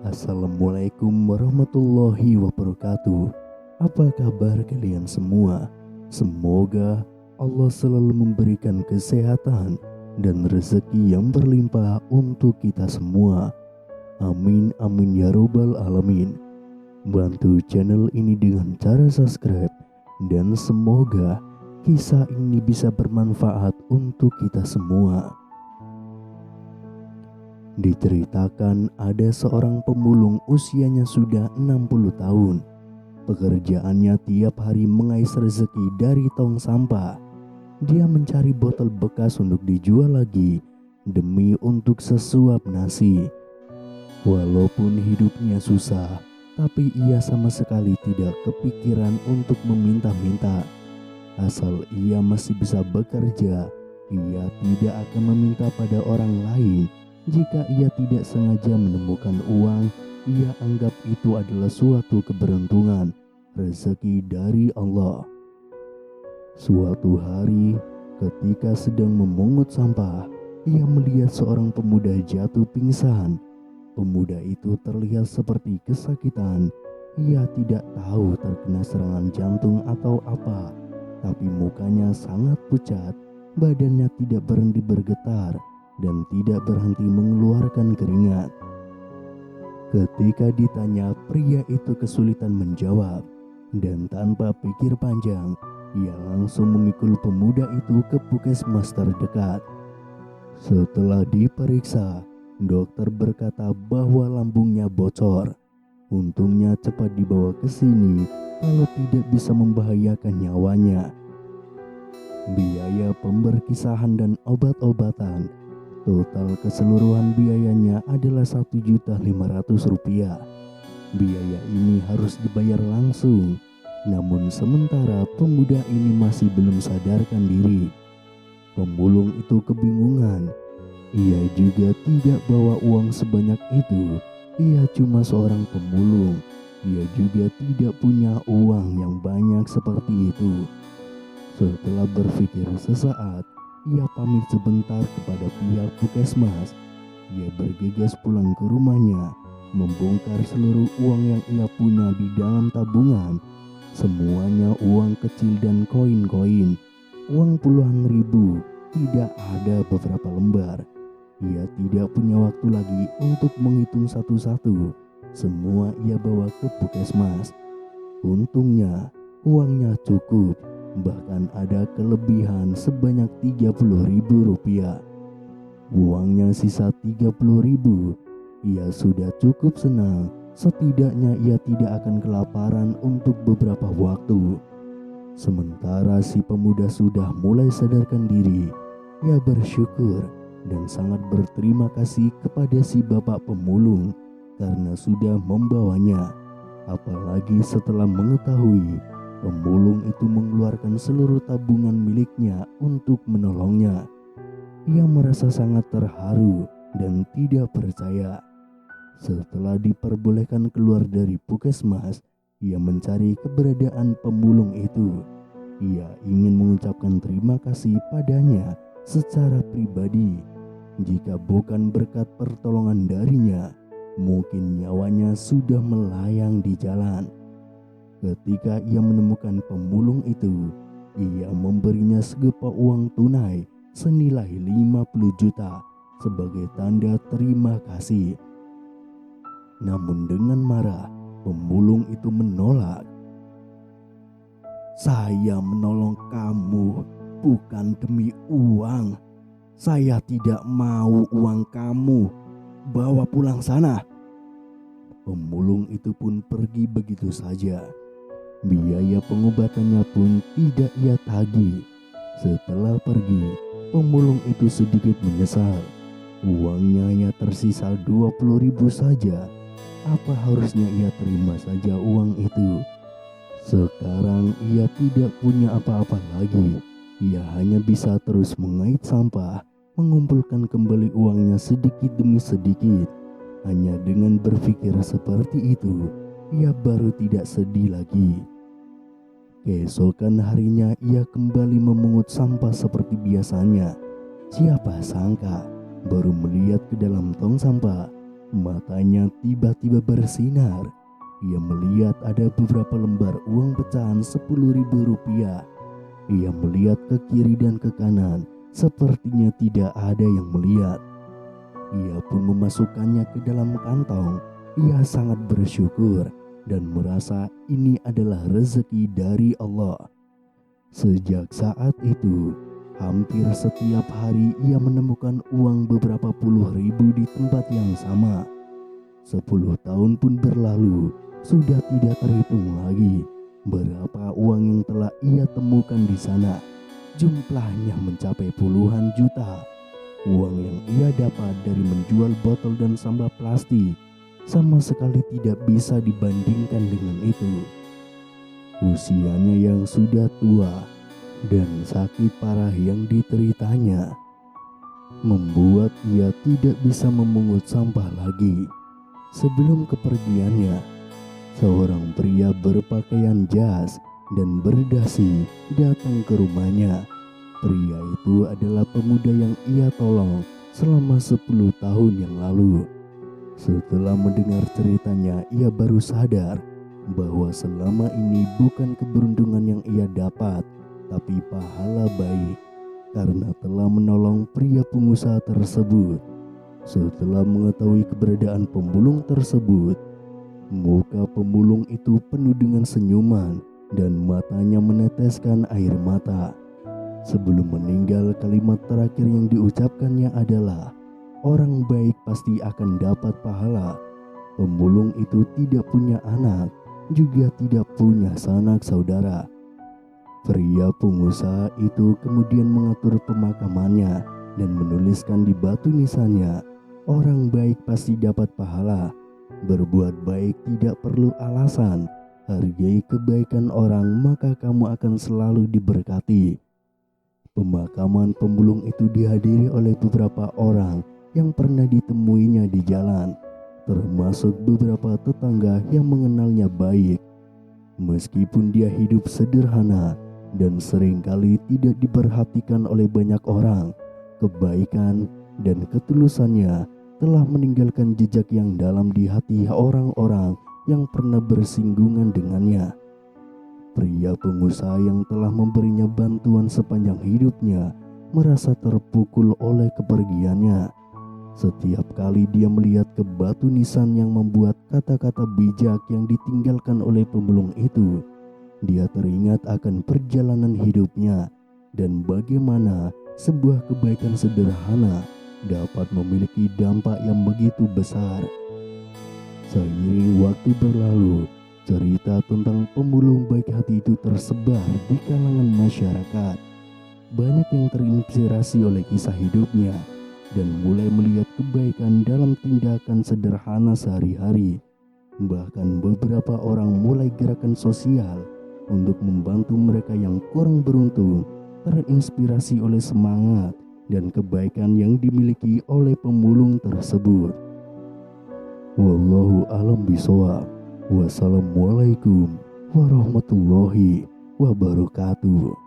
Assalamualaikum warahmatullahi wabarakatuh. Apa kabar kalian semua? Semoga Allah selalu memberikan kesehatan dan rezeki yang berlimpah untuk kita semua. Amin amin ya robbal alamin. Bantu channel ini dengan cara subscribe dan semoga kisah ini bisa bermanfaat untuk kita semua. Diceritakan ada seorang pemulung usianya sudah 60 tahun. Pekerjaannya tiap hari mengais rezeki dari tong sampah. Dia mencari botol bekas untuk dijual lagi demi untuk sesuap nasi. Walaupun hidupnya susah, tapi ia sama sekali tidak kepikiran untuk meminta-minta. Asal ia masih bisa bekerja, ia tidak akan meminta pada orang lain. Jika ia tidak sengaja menemukan uang, ia anggap itu adalah suatu keberuntungan, rezeki dari Allah. Suatu hari, ketika sedang memungut sampah, ia melihat seorang pemuda jatuh pingsan. Pemuda itu terlihat seperti kesakitan. Ia tidak tahu terkena serangan jantung atau apa, tapi mukanya sangat pucat, badannya tidak berhenti bergetar, dan tidak berhenti mengeluarkan keringat. Ketika ditanya, pria itu kesulitan menjawab, dan tanpa pikir panjang, ia langsung memikul pemuda itu ke puskesmas terdekat. Setelah diperiksa, dokter berkata bahwa lambungnya bocor. Untungnya cepat dibawa ke sini, kalau tidak bisa membahayakan nyawanya. Biaya pemberkisahan dan obat-obatan, total keseluruhan biayanya adalah Rp1.500.000. Biaya ini harus dibayar langsung. Namun sementara pemuda ini masih belum sadarkan diri. Pemulung itu kebingungan. Ia juga tidak bawa uang sebanyak itu. Ia cuma seorang pemulung. Ia juga tidak punya uang yang banyak seperti itu. Setelah berpikir sesaat, ia pamit sebentar kepada pihak puskesmas. Ia bergegas pulang ke rumahnya, membongkar seluruh uang yang ia punya di dalam tabungan. Semuanya uang kecil dan koin-koin, uang puluhan ribu, tidak ada beberapa lembar. Ia tidak punya waktu lagi untuk menghitung satu-satu. Semua ia bawa ke puskesmas. Untungnya uangnya cukup. Bahkan ada kelebihan sebanyak Rp30.000. Uangnya sisa Rp30.000. Ia sudah cukup senang. Setidaknya ia tidak akan kelaparan untuk beberapa waktu. Sementara si pemuda sudah mulai sadarkan diri. Ia bersyukur dan sangat berterima kasih kepada si bapak pemulung karena sudah membawanya. Apalagi setelah mengetahui pemulung itu mengeluarkan seluruh tabungan miliknya untuk menolongnya. Ia merasa sangat terharu dan tidak percaya. Setelah diperbolehkan keluar dari puskesmas, ia mencari keberadaan pemulung itu. Ia ingin mengucapkan terima kasih padanya secara pribadi. Jika bukan berkat pertolongan darinya, mungkin nyawanya sudah melayang di jalan. Ketika ia menemukan pemulung itu, ia memberinya segepa uang tunai senilai 50 juta sebagai tanda terima kasih. Namun dengan marah, pemulung itu menolak. "Saya menolong kamu bukan demi uang. Saya tidak mau uang kamu. Bawa pulang sana." Pemulung itu pun pergi begitu saja. Biaya pengobatannya pun tidak ia tagih. Setelah pergi, pemulung itu sedikit menyesal. Uangnya hanya tersisa Rp20.000 saja. Apa harusnya ia terima saja uang itu? Sekarang ia tidak punya apa-apa lagi. Ia hanya bisa terus mengait sampah, mengumpulkan kembali uangnya sedikit demi sedikit. Hanya dengan berpikir seperti itu, ia baru tidak sedih lagi. Keesokan harinya ia kembali memungut sampah seperti biasanya. Siapa sangka baru melihat ke dalam tong sampah, Matanya tiba-tiba bersinar. Ia melihat ada beberapa lembar uang pecahan 10.000 rupiah. Ia melihat ke kiri dan ke kanan, sepertinya tidak ada yang melihat. Ia pun memasukkannya ke dalam kantong. Ia sangat bersyukur dan merasa ini adalah rezeki dari Allah. Sejak saat itu, hampir setiap hari ia menemukan uang beberapa puluh ribu di tempat yang sama. 10 tahun pun berlalu, sudah tidak terhitung lagi berapa uang yang telah ia temukan di sana. Jumlahnya mencapai puluhan juta. Uang yang ia dapat dari menjual botol dan sampah plastik sama sekali tidak bisa dibandingkan dengan itu. Usianya yang sudah tua dan sakit parah yang dideritanya membuat ia tidak bisa memungut sampah lagi. Sebelum kepergiannya, seorang pria berpakaian jas dan berdasi datang ke rumahnya. Pria itu adalah pemuda yang ia tolong selama 10 tahun yang lalu. Setelah mendengar ceritanya, ia baru sadar bahwa selama ini bukan keberuntungan yang ia dapat, tapi pahala baik karena telah menolong pria pengusaha tersebut. Setelah mengetahui keberadaan pemulung tersebut, muka pemulung itu penuh dengan senyuman dan matanya meneteskan air mata. Sebelum meninggal, kalimat terakhir yang diucapkannya adalah, "Orang baik pasti akan dapat pahala." Pemulung itu tidak punya anak, juga tidak punya sanak saudara. Pria pengusaha itu kemudian mengatur pemakamannya dan menuliskan di batu nisannya, "Orang baik pasti dapat pahala. Berbuat baik tidak perlu alasan. Hargai kebaikan orang, maka kamu akan selalu diberkati." Pemakaman pemulung itu dihadiri oleh beberapa orang yang pernah ditemuinya di jalan, termasuk beberapa tetangga yang mengenalnya baik. Meskipun dia hidup sederhana dan seringkali tidak diperhatikan oleh banyak orang, kebaikan dan ketulusannya telah meninggalkan jejak yang dalam di hati orang-orang yang pernah bersinggungan dengannya. Pria pengusaha yang telah memberinya bantuan sepanjang hidupnya merasa terpukul oleh kepergiannya. Setiap kali dia melihat ke batu nisan yang membuat kata-kata bijak yang ditinggalkan oleh pemulung itu, dia teringat akan perjalanan hidupnya dan bagaimana sebuah kebaikan sederhana dapat memiliki dampak yang begitu besar. Seiring waktu berlalu, cerita tentang pemulung baik hati itu tersebar di kalangan masyarakat. Banyak yang terinspirasi oleh kisah hidupnya dan mulai melihat kebaikan dalam tindakan sederhana sehari-hari. Bahkan beberapa orang mulai gerakan sosial untuk membantu mereka yang kurang beruntung, terinspirasi oleh semangat dan kebaikan yang dimiliki oleh pemulung tersebut. Wallahu a'lam bishawab. Wassalamualaikum warahmatullahi wabarakatuh.